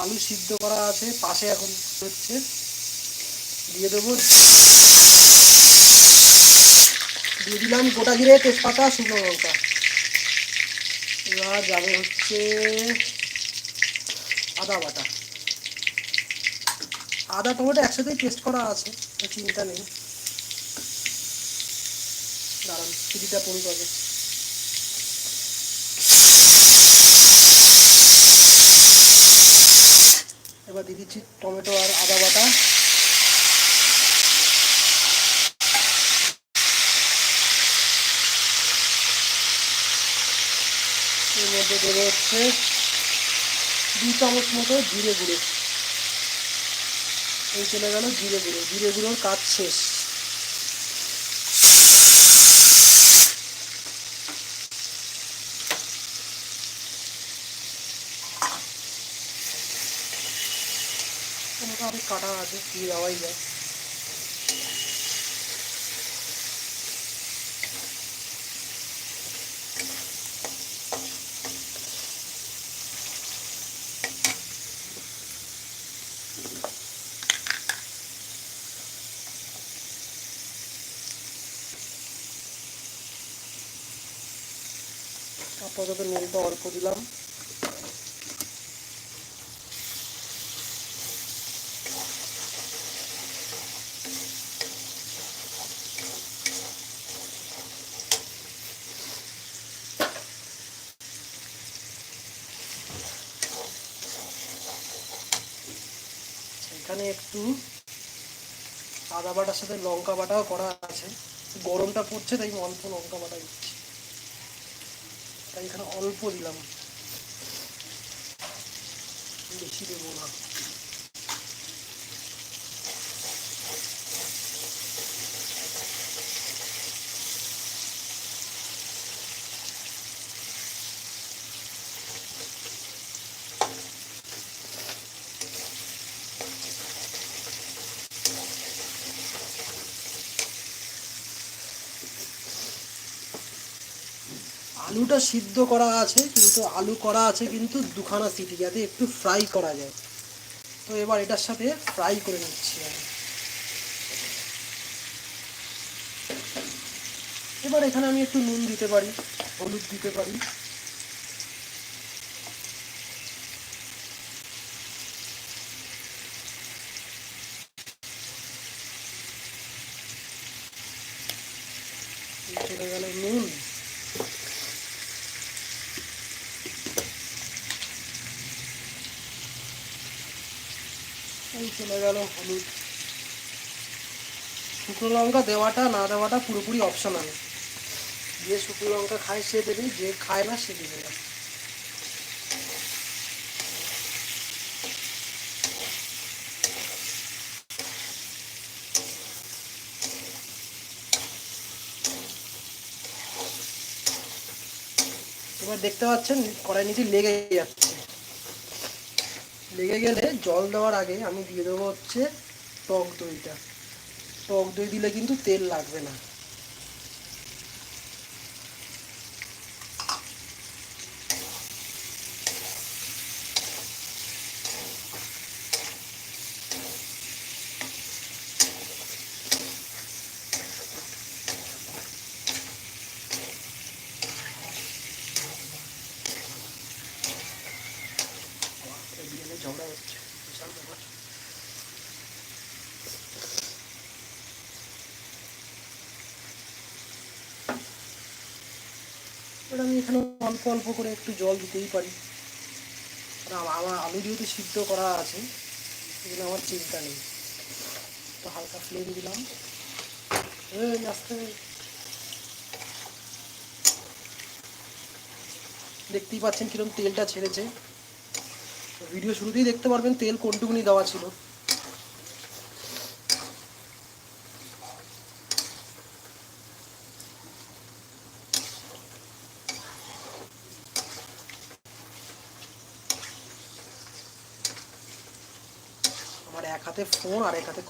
আলু সিদ্ধ করা আছে পাশে, এখন হচ্ছে দিয়ে দেবো, দিয়ে দিলাম গোটা জিরে, তেজপাতা, শুকনো লঙ্কা। এবার যাবে হচ্ছে আদা বাটা। আদা টমেটো একসাথেই পেস্ট করা আছে, তো চিন্তা নেই। দাঁড়ান চিলিটা পড়ুক আগে। এবার দিয়ে দিচ্ছি টমেটো আর আদা বাটা। এর মধ্যে দেবো হচ্ছে 2 চামচ মতো জিরে গুঁড়ো। এই চলে গেল জিরে গুঁড়ো। জিরে গুঁড়োর কাজ শেষ। মোটামুটি কাটা আছে, কি দেওয়াই যায়। আপাতত নুনটা অল্প দিলাম। এখানে একটু আদা বাটার সাথে লঙ্কা বাটাও করা আছে। গরমটা পড়ছে তাই অল্প লঙ্কা বাটা দিচ্ছি, তাই এখানে অল্প দিলাম, বেশি দেবো না। আলুটা সিদ্ধ করা আছে, কিন্তু আলু করা আছে কিন্তু 2খানা সিটি, যাতে একটু ফ্রাই করা যায়। তো এবার এটার সাথে ফ্রাই করে নিচ্ছি আমি। এবার এখানে আমি একটু নুন দিতে পারি, হলুদ দিতে পারি। চলে গেল নুন। এই চলে গেল হলুদ। শুকনো লঙ্কা দেওয়াটা না দেওয়াটা পুরোপুরি অপশনাল। যে শুকনো লঙ্কা খায় সে দেবে, যে খায় না সে দেবে না। এবার দেখতে পাচ্ছেন কড়াই নিচে লেগে যাচ্ছে। লেগে গেলে জল দেওয়ার আগে আমি দিয়ে দেবো হচ্ছে টক দইটা। টক দই দিলে কিন্তু তেল লাগবে না। ঝগড়া হচ্ছে, বিশাল ব্যাপার। এবার আমি এখানে অল্প অল্প করে একটু জল দিতেই পারি, আমার আলু যেহেতু সিদ্ধ করা আছে এগুলো আমার চিন্তা নেই। তো হালকা ফ্লেম দিলাম। আস্তে দেখতেই পাচ্ছেন কিরকম তেলটা ছেড়েছে। ভিডিও শুরুতেই দেখতে পারবেন তেল কোনটুকুনি দেওয়া ছিল। আমার এক হাতে ফোন আর এক হাতে